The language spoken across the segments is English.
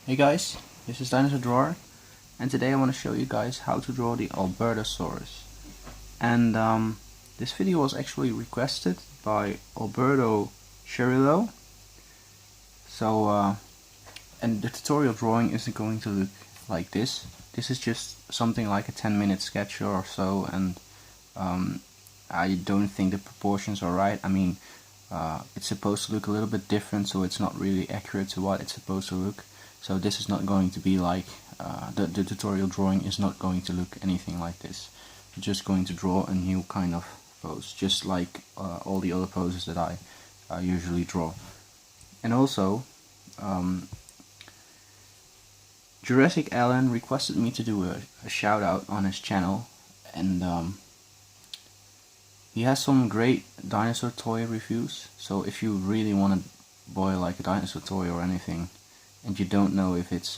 Hey guys, this is Dinosaur Drawer, and today I want to show you guys how to draw the albertosaurus. And this video was actually requested by Alberto Sherillo. So, and the tutorial drawing isn't going to look like this. This is just something like a 10-minute sketch or so, and I don't think the proportions are right. I mean, it's supposed to look a little bit different, so it's not really accurate to what it's supposed to look. So this is not going to be like, the tutorial drawing is not going to look anything like this. You're just going to draw a new kind of pose, just like all the other poses that I usually draw. And also, Jurassic Alan requested me to do a shout out on his channel, and he has some great dinosaur toy reviews. So if you really want to buy like a dinosaur toy or anything, and you don't know if it's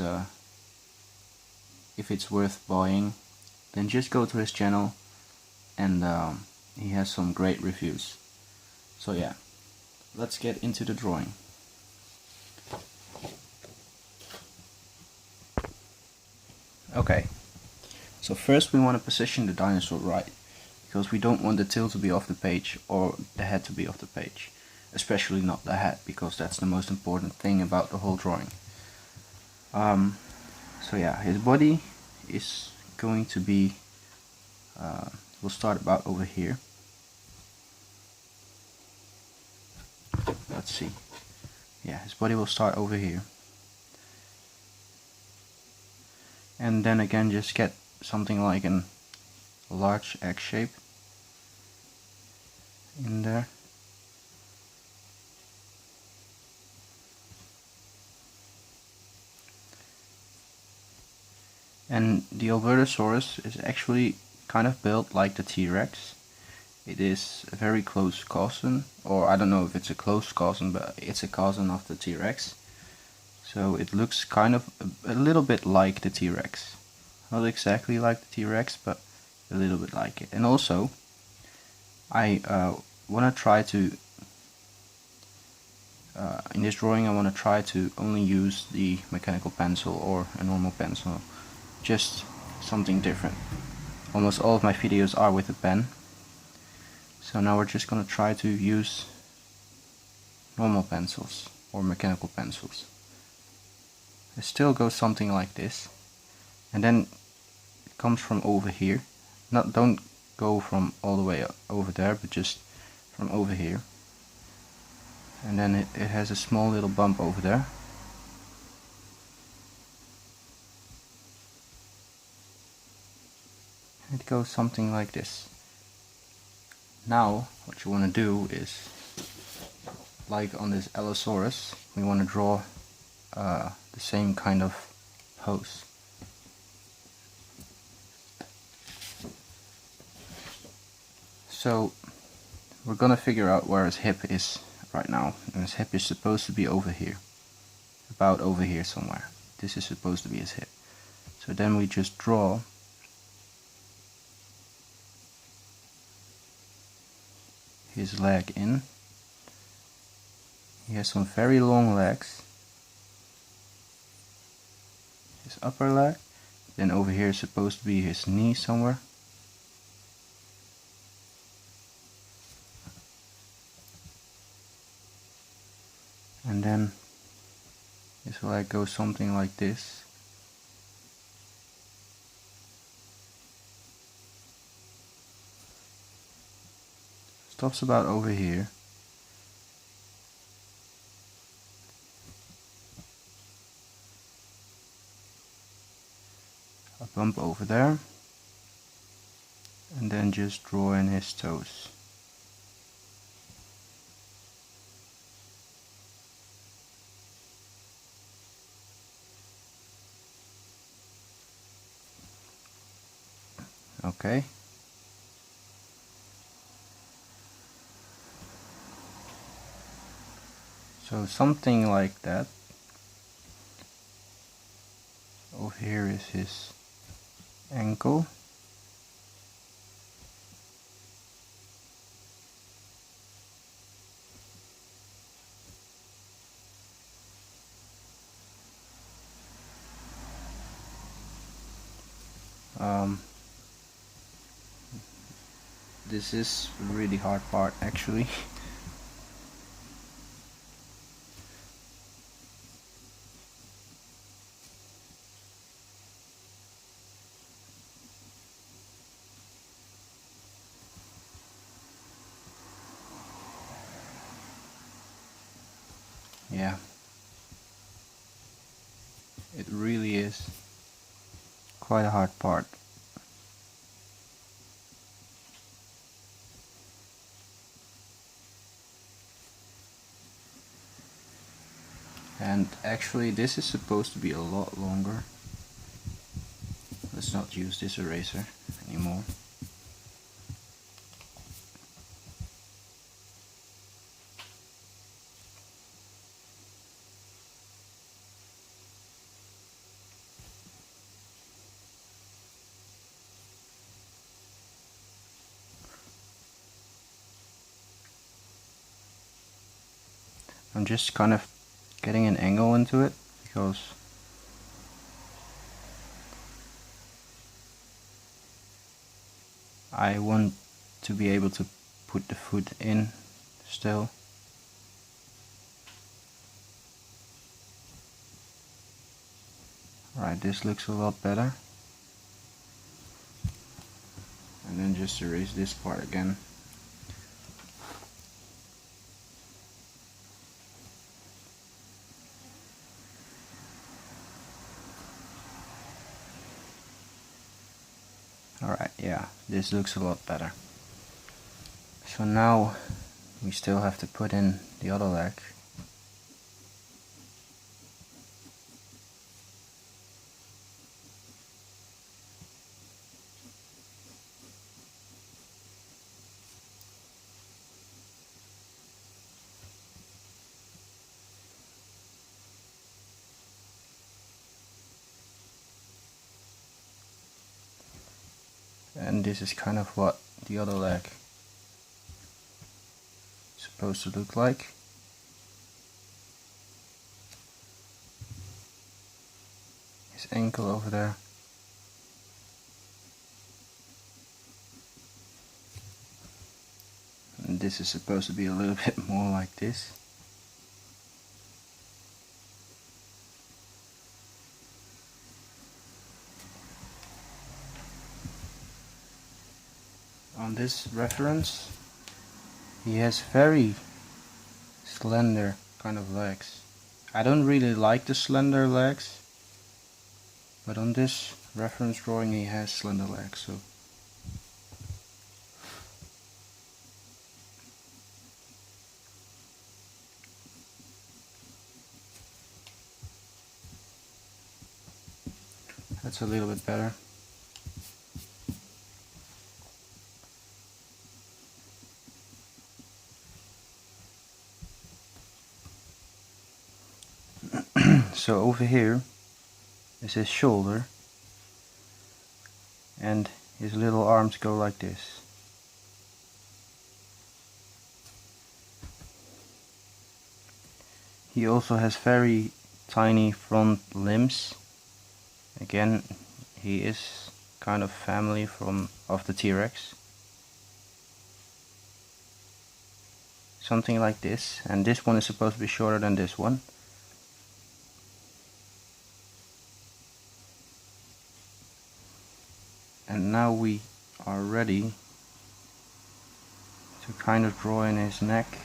worth buying, then just go to his channel, and he has some great reviews. So yeah, let's get into the drawing. Okay, so first we want to position the dinosaur right, because we don't want the tail to be off the page or the head to be off the page, especially not the head, because that's the most important thing about the whole drawing. So yeah, his body is going to be, we'll start about over here. Let's see. Yeah, his body will start over here. And then again, just get something like a large X shape in there. And the albertosaurus is actually kind of built like the T-Rex. It is a very close cousin, or I don't know if it's a close cousin, but it's a cousin of the T-Rex. So it looks kind of a little bit like the T-Rex. Not exactly like the T-Rex, but a little bit like it. And also, I want to try to, in this drawing I want to try to only use the mechanical pencil or a normal pencil. Just something different. Almost all of my videos are with a pen. So now we're just going to try to use normal pencils or mechanical pencils. It still goes something like this. And then it comes from over here. Don't go from all the way over there, but just from over here. And then it has a small little bump over there. It goes something like this. Now what you want to do is, like on this Allosaurus, we want to draw the same kind of pose. So we're gonna figure out where his hip is right now, and his hip is supposed to be over here, about over here somewhere. This is supposed to be his hip. So then we just draw his leg in. He has some very long legs. His upper leg. Then over here is supposed to be his knee somewhere. And then his leg goes something like this. Stops about over here. A bump over there. And then just draw in his toes. Okay. So something like that. Over here is his ankle. This is a really hard part actually. Yeah, it really is quite a hard part. And actually this is supposed to be a lot longer. Let's not use this eraser anymore. I'm just kind of getting an angle into it because I want to be able to put the foot in still. Right, this looks a lot better. And then just erase this part again. Alright, yeah, this looks a lot better. So now we still have to put in the other leg. And this is kind of what the other leg is supposed to look like. His ankle over there. And this is supposed to be a little bit more like this. On this reference, he has very slender kind of legs. I don't really like the slender legs, but on this reference drawing he has slender legs, so that's a little bit better. So over here is his shoulder, and his little arms go like this. He also has very tiny front limbs. Again, he is kind of family of the T-Rex. Something like this, and this one is supposed to be shorter than this one. And now we are ready to kind of draw in his neck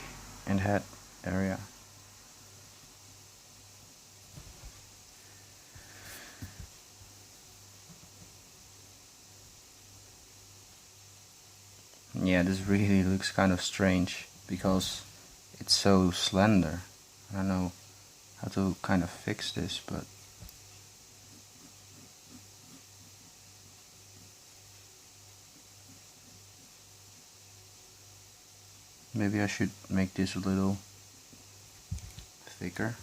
and head area. Yeah, this really looks kind of strange because it's so slender. I don't know how to kind of fix this, but maybe I should make this a little thicker.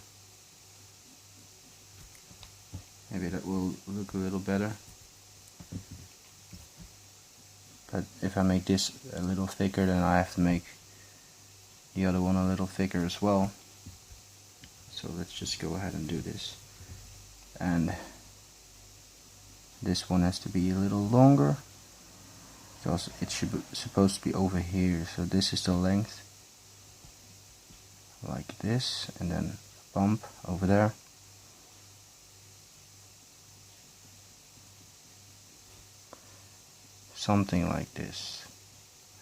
Maybe that will look a little better. But if I make this a little thicker, then I have to make the other one a little thicker as well. So let's just go ahead and do this. And This one has to be a little longer because it should be supposed to be over here. So this is the length, like this, and then bump over there. Something like this.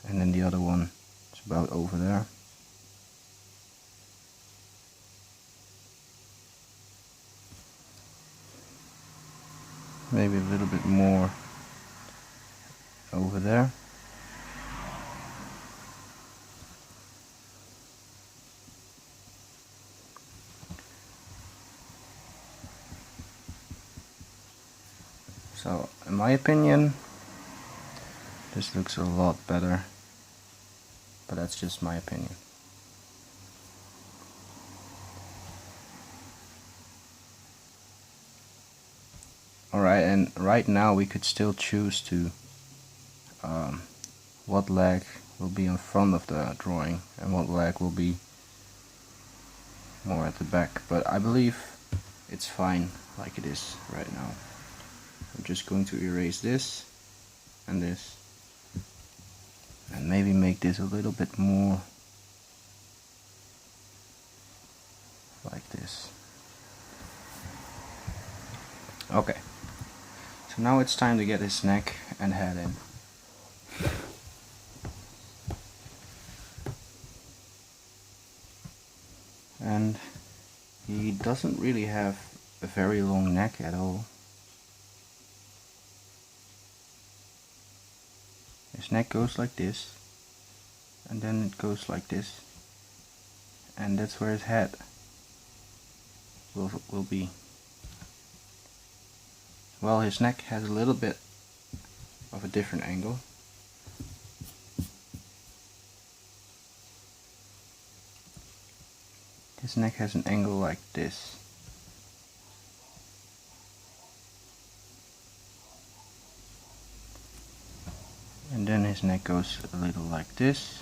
And then the other one is about over there. Maybe a little bit more over there. So, in my opinion, this looks a lot better, but that's just my opinion. Alright, and right now we could still choose to what leg will be in front of the drawing and what leg will be more at the back, but I believe it's fine like it is right now. I'm just going to erase this and this, and maybe make this a little bit more like this. Okay, so now it's time to get his neck and head in. And he doesn't really have a very long neck at all. His neck goes like this, and then it goes like this, and that's where his head will be. Well, his neck has a little bit of a different angle. His neck has an angle like this. And then his neck goes a little like this.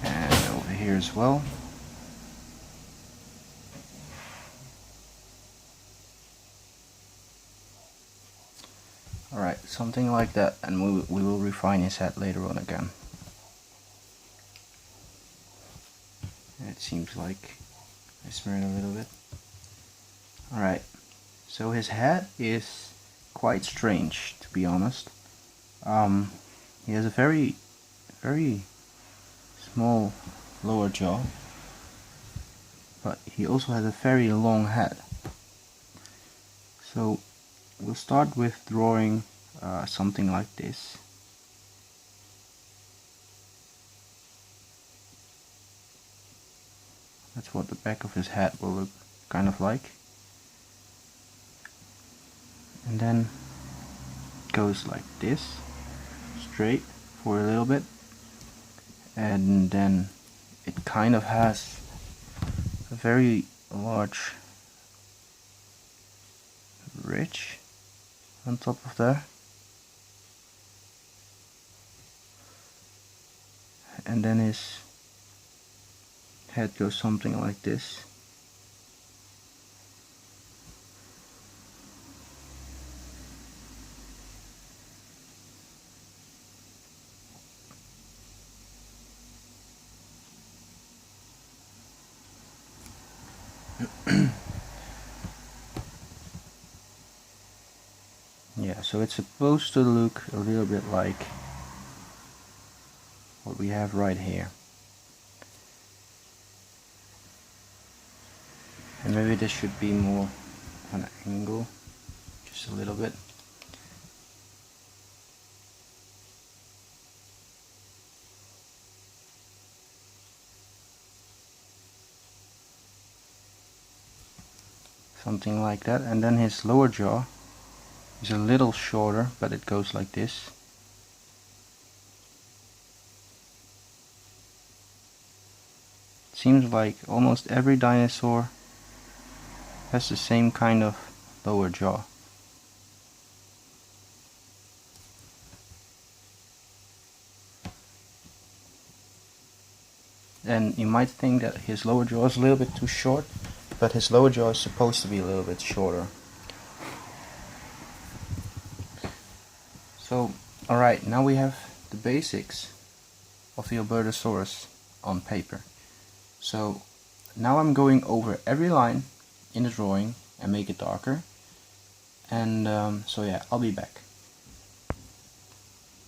And over here as well. Alright, something like that, and we will refine his head later on again. It seems like I smeared a little bit. Alright, so his head is quite strange, to be honest. He has a very small lower jaw, but he also has a very long head. So we'll start with drawing something like this. That's what the back of his head will look kind of like. And then it goes like this, straight for a little bit. And then it kind of has a very large ridge on top of there. And then his head goes something like this. Yeah, so it's supposed to look a little bit like what we have right here. And maybe this should be more on an angle, just a little bit. Something like that. And then his lower jaw is a little shorter, but it goes like this. It seems like almost every dinosaur has the same kind of lower jaw. And you might think that his lower jaw is a little bit too short, but his lower jaw is supposed to be a little bit shorter So, alright, now we have the basics of the albertosaurus on paper. So, now I'm going over every line in the drawing and make it darker. And so yeah, I'll be back.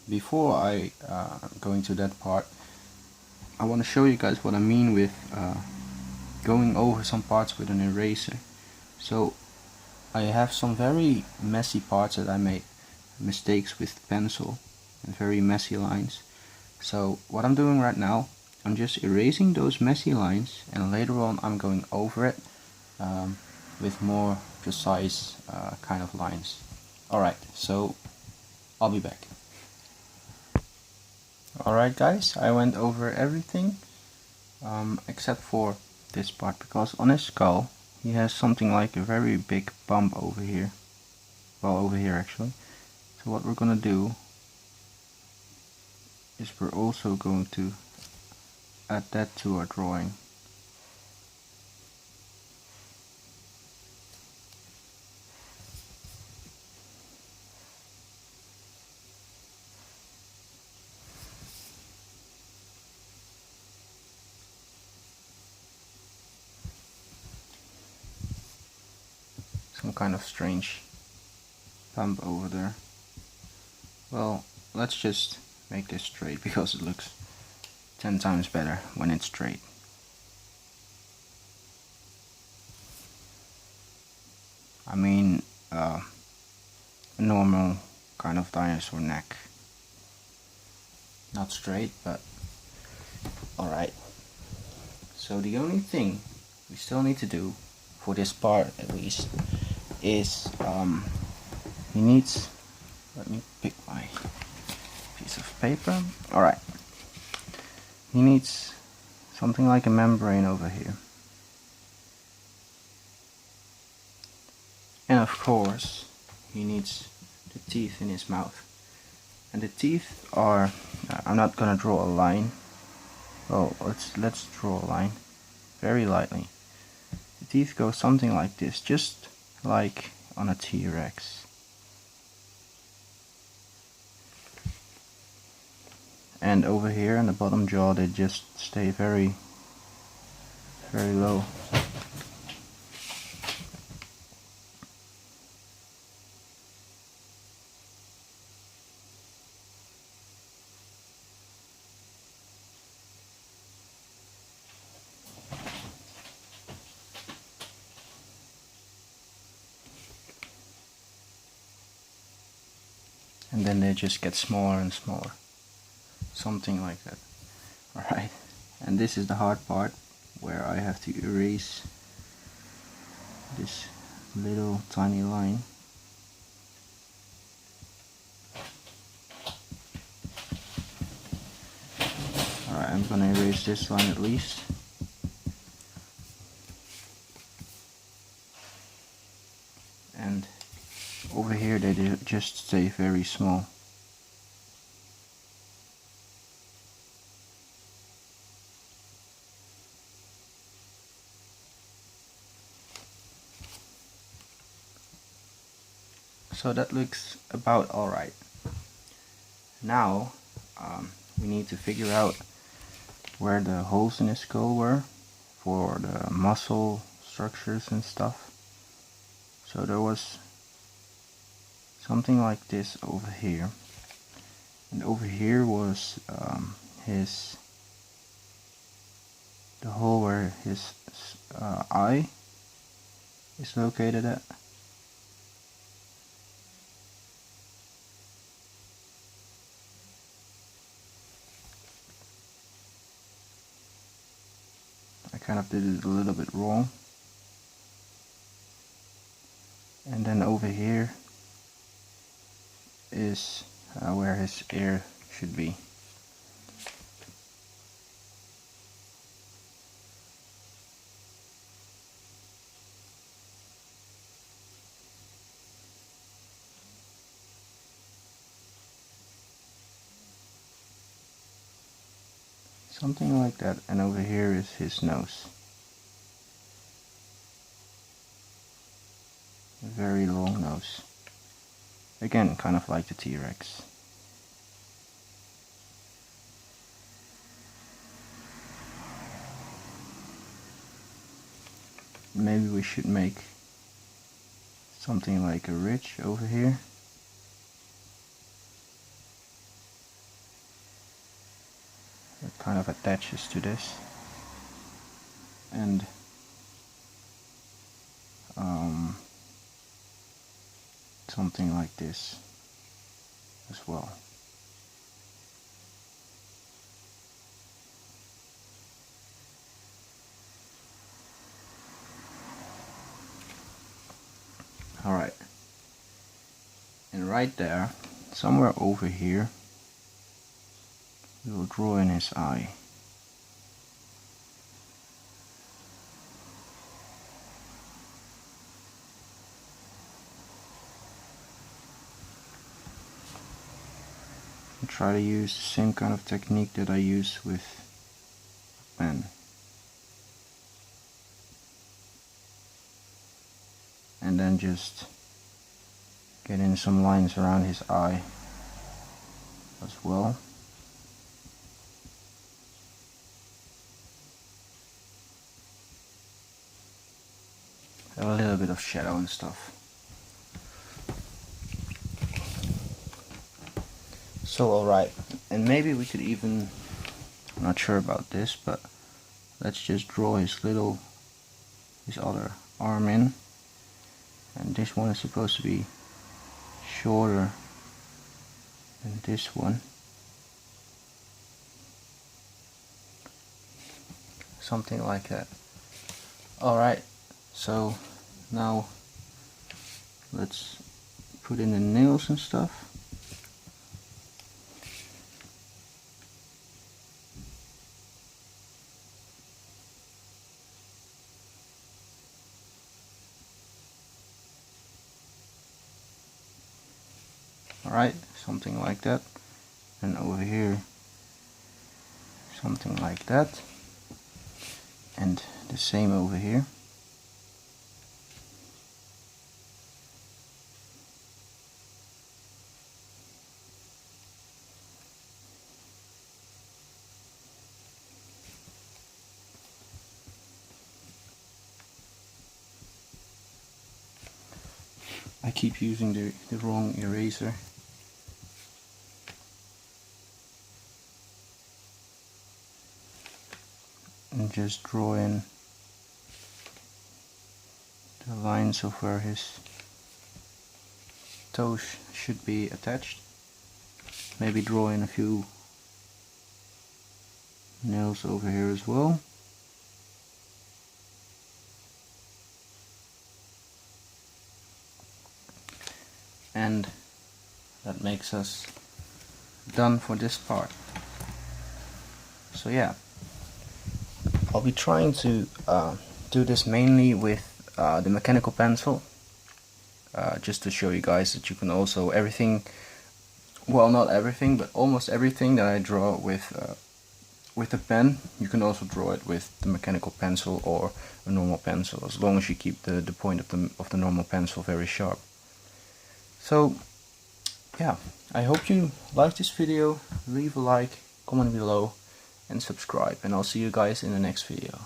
Before I go into that part, I want to show you guys what I mean with going over some parts with an eraser. So I have some very messy parts that I made mistakes with pencil and very messy lines. So what I'm doing right now, I'm just erasing those messy lines, and later on I'm going over it with more precise kind of lines. Alright, so I'll be back. Alright guys, I went over everything except for this part, because on his skull he has something like a very big bump over here. Well, over here actually. So what we're gonna do is we're also going to add that to our drawing. Some kind of strange bump over there. Well, let's just make this straight because it looks 10 times better when it's straight. I mean, a normal kind of dinosaur neck. Not straight, but alright. So the only thing we still need to do, for this part at least, is he needs, let me pick my piece of paper. Alright. He needs something like a membrane over here. And of course, he needs the teeth in his mouth. And the teeth are, I'm not gonna draw a line. Oh, let's draw a line very lightly. The teeth go something like this, just like on a T-Rex. And over here in the bottom jaw, they just stay very, very low. And then they just get smaller and smaller. Something like that. Alright. And this is the hard part, where I have to erase this little tiny line. Alright, I'm gonna erase this line at least. And over here they just stay very small. So that looks about alright. Now we need to figure out where the holes in his skull were for the muscle structures and stuff. So there was something like this over here, and over here was the hole where his eye is located at. I kind of did it a little bit wrong. And then over here is where his ear should be. Something like that, and over here is his nose. A very long nose. Again, kind of like the T-Rex. Maybe we should make something like a ridge over here. That kind of attaches to this. And something like this as well. Alright, and right there, somewhere over here, we will draw in his eye. And try to use the same kind of technique that I use with a pen. And then just get in some lines around his eye as well. A little bit of shadow and stuff. So alright, and maybe we could even, I'm not sure about this, but let's just draw his other arm in. And this one is supposed to be shorter than this one. Something like that. Alright, so now let's put in the nails and stuff. Alright, something like that. And over here, something like that. And the same over here. I keep using the wrong eraser. And just draw in the lines of where his toes should be attached. Maybe draw in a few nails over here as well. And that makes us done for this part. So yeah, I'll be trying to do this mainly with the mechanical pencil, just to show you guys that you can also well, not everything, but almost everything that I draw with a pen, you can also draw it with the mechanical pencil or a normal pencil, as long as you keep the point of the normal pencil very sharp. So yeah, I hope you liked this video. Leave a like, comment below, and subscribe, and I'll see you guys in the next video.